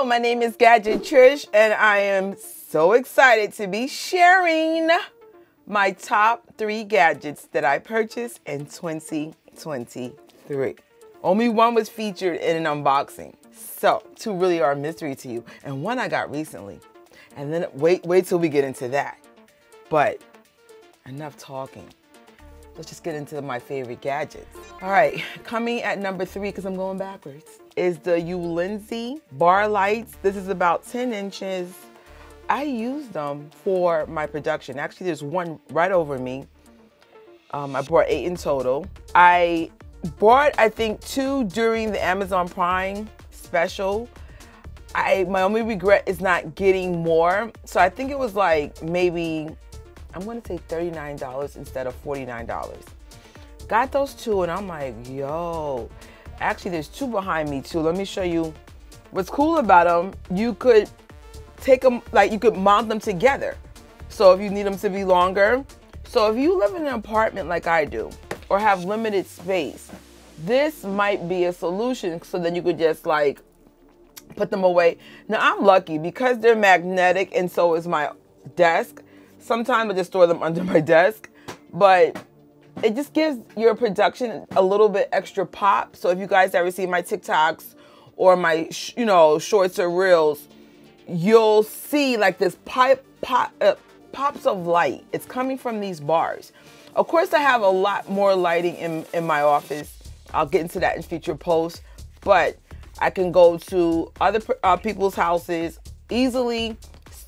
Hello, my name is Gadget Trish, and I am so excited to be sharing my top 3 gadgets that I purchased in 2023. Only one was featured in an unboxing, so 2 really are a mystery to you, and one I got recently. And then wait till we get into that. But enough talking. Let's just get into my favorite gadgets. All right, coming at number 3, because I'm going backwards, is the Ulinzi bar lights. This is about 10 inches. I use them for my production. Actually, there's one right over me. I bought 8 in total. I bought, I think, 2 during the Amazon Prime special. My only regret is not getting more. So I think it was like maybe, I'm gonna say $39 instead of $49. Got those 2 and I'm like, yo. Actually, there's 2 behind me too. Let me show you. What's cool about them, you could take them, like you could mount them together. So if you need them to be longer. So if you live in an apartment like I do, or have limited space, this might be a solution. So then you could just like put them away. Now I'm lucky because they're magnetic and so is my desk. Sometimes I just store them under my desk, but it just gives your production a little bit extra pop. So if you guys ever see my TikToks or my, shorts or reels, you'll see like this pops of light. It's coming from these bars. Of course, I have a lot more lighting in my office. I'll get into that in future posts, but I can go to other people's houses easily,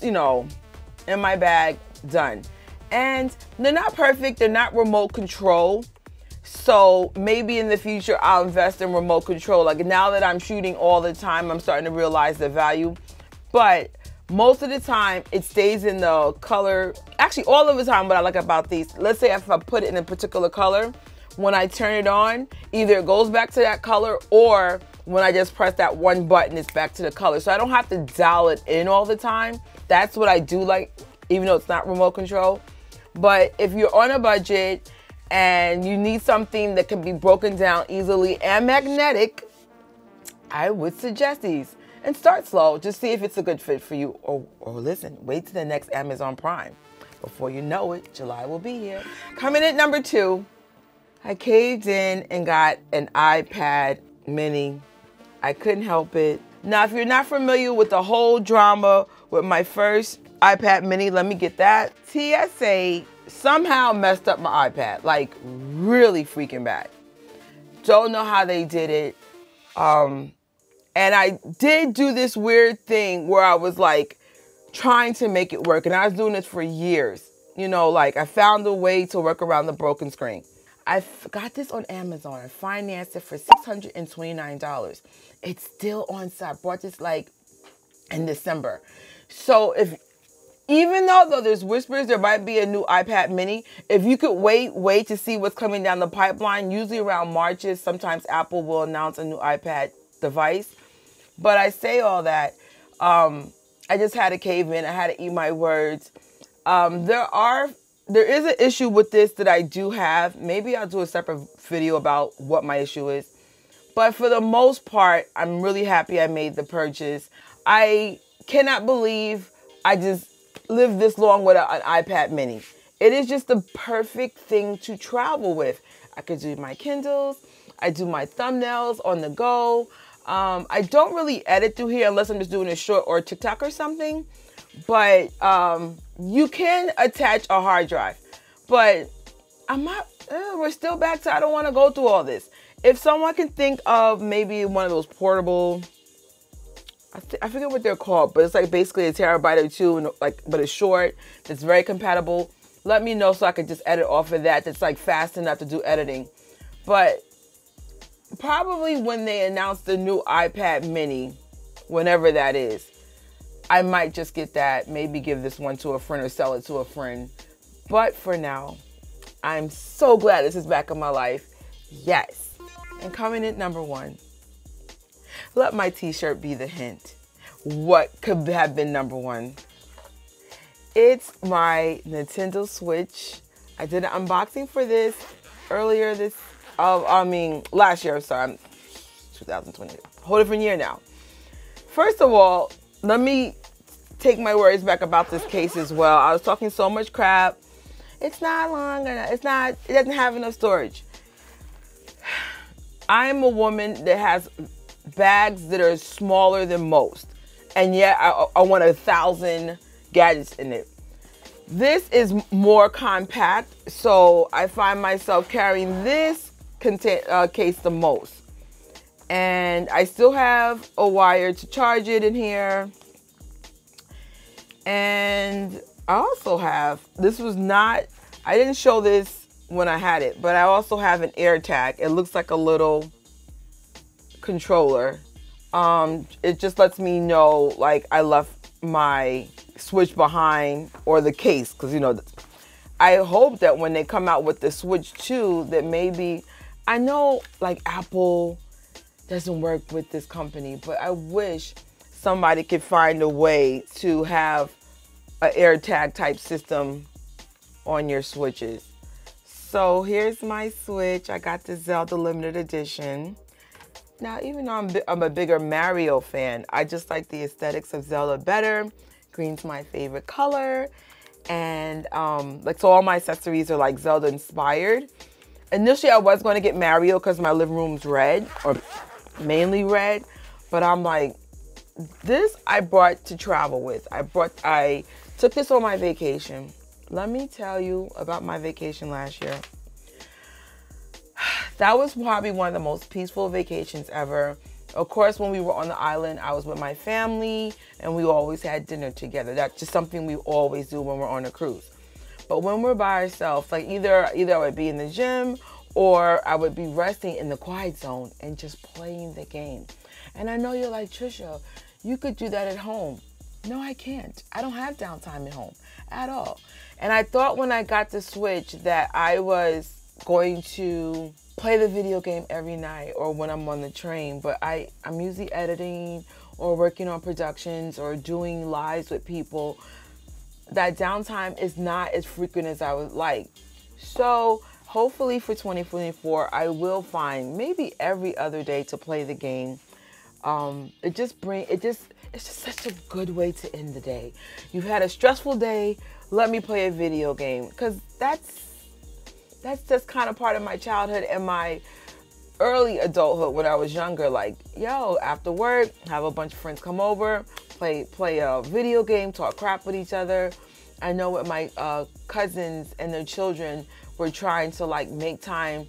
in my bag, done. And they're not perfect, they're not remote control. So maybe in the future I'll invest in remote control. Like now that I'm shooting all the time, I'm starting to realize the value. But most of the time it stays in the color. Actually, all of the time, what I like about these, let's say if I put it in a particular color, when I turn it on, either it goes back to that color or when I just press that one button, it's back to the color. So I don't have to dial it in all the time. That's what I do like, even though it's not remote control. But if you're on a budget and you need something that can be broken down easily and magnetic, I would suggest these. And start slow, just see if it's a good fit for you. Or listen, wait till the next Amazon Prime. Before you know it, July will be here. Coming at number 2, I caved in and got an iPad mini. I couldn't help it. Now, if you're not familiar with the whole drama with my first iPad mini, let me get that. TSA somehow messed up my iPad, like really freaking bad. Don't know how they did it. And I did do this weird thing where I was like trying to make it work. And I was doing this for years. Like I found a way to work around the broken screen. I got this on Amazon. I financed it for $629. It's still on sale. I bought this like in December. So even though there's whispers there might be a new iPad mini, if you could wait to see what's coming down the pipeline, usually around Marches, sometimes Apple will announce a new iPad device. But I say all that, I just had to cave in. I had to eat my words. There is an issue with this that I do have. Maybe I'll do a separate video about what my issue is. But for the most part, I'm really happy I made the purchase. I cannot believe I just lived this long with an iPad mini. It is just the perfect thing to travel with. I could do my Kindles. I do my thumbnails on the go. I don't really edit through here unless I'm just doing a short or TikTok or something. But you can attach a hard drive. But we're still back to I don't want to go through all this. If someone can think of maybe one of those portable, I forget what they're called, but it's like basically a terabyte or 2, and but it's short. It's very compatible. Let me know so I can just edit off of that. That's like fast enough to do editing. But probably when they announce the new iPad mini, whenever that is, I might just get that. Maybe give this one to a friend or sell it to a friend. But for now, I'm so glad this is back in my life. Yes. And coming in number 1. Let my t-shirt be the hint. What could have been number 1? It's my Nintendo Switch. I did an unboxing for this last year, sorry, 2020. Whole different year now. First of all, let me take my words back about this case as well. I was talking so much crap. It's not long enough. It doesn't have enough storage. I'm a woman that has bags that are smaller than most. And yet I want 1,000 gadgets in it. This is more compact, so I find myself carrying this case the most. And I still have a wire to charge it in here. And I also have, I didn't show this when I had it, but I also have an AirTag. It looks like a little controller. It just lets me know, like, I left my switch behind, or the case, because, you know, I hope that when they come out with the Switch 2, that maybe, I know, like, Apple doesn't work with this company, but I wish somebody could find a way to have an AirTag type system on your switches. So here's my Switch. I got the Zelda limited edition. Now, even though I'm a bigger Mario fan, I just like the aesthetics of Zelda better. Green's my favorite color. And so all my accessories are like Zelda inspired. Initially, I was going to get Mario because my living room's red, or mainly red. But I'm like, this I brought to travel with. I took this on my vacation. Let me tell you about my vacation last year. That was probably one of the most peaceful vacations ever. Of course, when we were on the island, I was with my family and we always had dinner together. That's just something we always do when we're on a cruise. But when we're by ourselves, like either I would be in the gym or I would be resting in the quiet zone and just playing the game. And I know you're like, Trisha, you could do that at home. No, I can't. I don't have downtime at home at all. And I thought when I got the Switch that I was going to play the video game every night or when I'm on the train, but I'm usually editing or working on productions or doing lives with people. That downtime is not as frequent as I would like. So hopefully for 2024, I will find maybe every other day to play the game. It's just such a good way to end the day. You've had a stressful day, let me play a video game, because that's just kind of part of my childhood and my early adulthood when I was younger. Like, yo, after work, have a bunch of friends come over, play a video game, talk crap with each other. I know with my cousins and their children, we're trying to like make time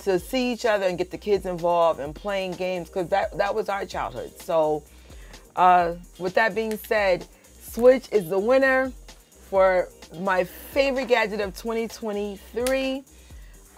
to see each other and get the kids involved and playing games, because that was our childhood. So with that being said, Switch is the winner for my favorite gadget of 2023.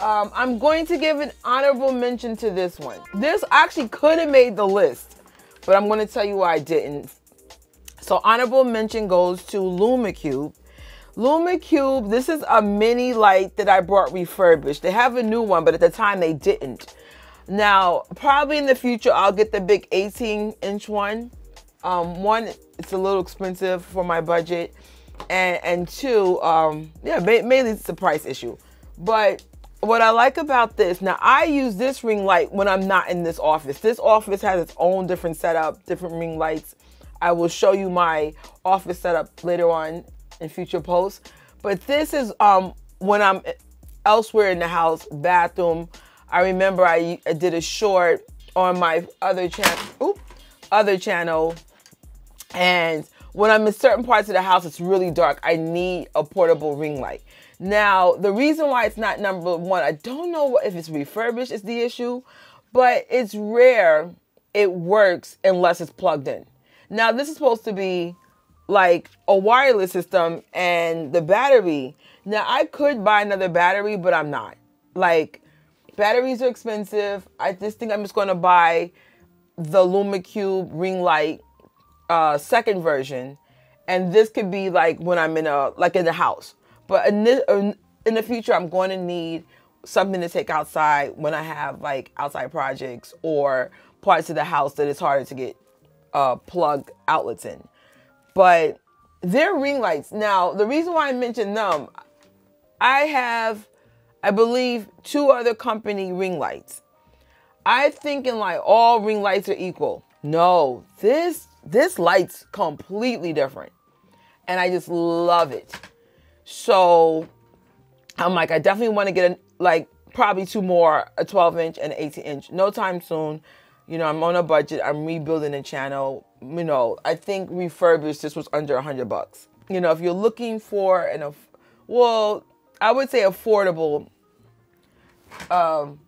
I'm going to give an honorable mention to this one. This actually could have made the list, but I'm going to tell you why I didn't. So honorable mention goes to LumaCube. LumaCube, this is a mini light that I brought refurbished. They have a new one, but at the time they didn't. Now, probably in the future, I'll get the big 18-inch one. One, it's a little expensive for my budget. And two, yeah, mainly it's a price issue. But what I like about this, now I use this ring light when I'm not in this office. This office has its own different setup, different ring lights. I will show you my office setup later on in future posts. But this is when I'm elsewhere in the house, bathroom. I remember I did a short on my other channel, and when I'm in certain parts of the house, it's really dark. I need a portable ring light. Now, the reason why it's not number one, I don't know if it's refurbished is the issue, but it's rare it works unless it's plugged in. Now, this is supposed to be like a wireless system, and the battery. Now, I could buy another battery, but I'm not. Like, batteries are expensive. I just think I'm just going to buy the LumaCube ring light second version, and this could be like when I'm in the house. But in the future, I'm going to need something to take outside when I have like outside projects or parts of the house that it's harder to get plug outlets in. But they're ring lights. Now, the reason why I mentioned them, I have, I believe, 2 other company ring lights. I'm thinking like all ring lights are equal. No, this this light's completely different. And I just love it. So I'm like, I definitely want to get probably 2 more, a 12-inch and an 18-inch. No time soon. You know, I'm on a budget. I'm rebuilding the channel. You know, I think refurbished, this was under $100. You know, if you're looking for I would say affordable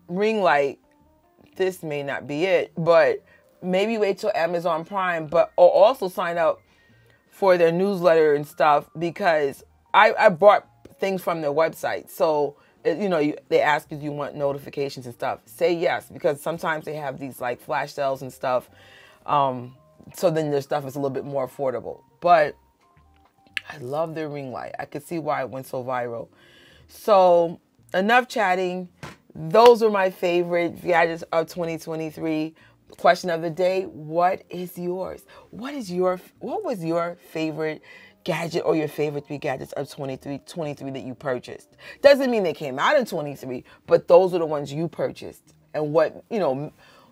ring light, this may not be it, but maybe wait till Amazon Prime, or also sign up for their newsletter and stuff, because I bought things from their website. So, you know, they ask if you want notifications and stuff. Say yes, because sometimes they have these like flash sales and stuff. So then their stuff is a little bit more affordable. But I love their ring light. I could see why it went so viral. So enough chatting. Those are my favorite gadgets of 2023. Question of the day: what is yours? What was your favorite gadget or your favorite 3 gadgets of 23 that you purchased? Doesn't mean they came out in 23, but those are the ones you purchased. And what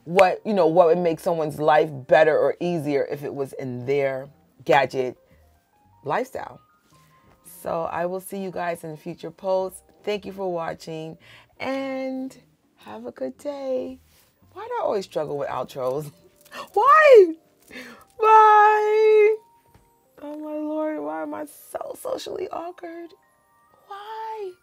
would make someone's life better or easier if it was in their gadget lifestyle. So I will see you guys in future posts. Thank you for watching and have a good day. Why do I always struggle with outros? Why? Bye. Oh my Lord, why am I so socially awkward? Why?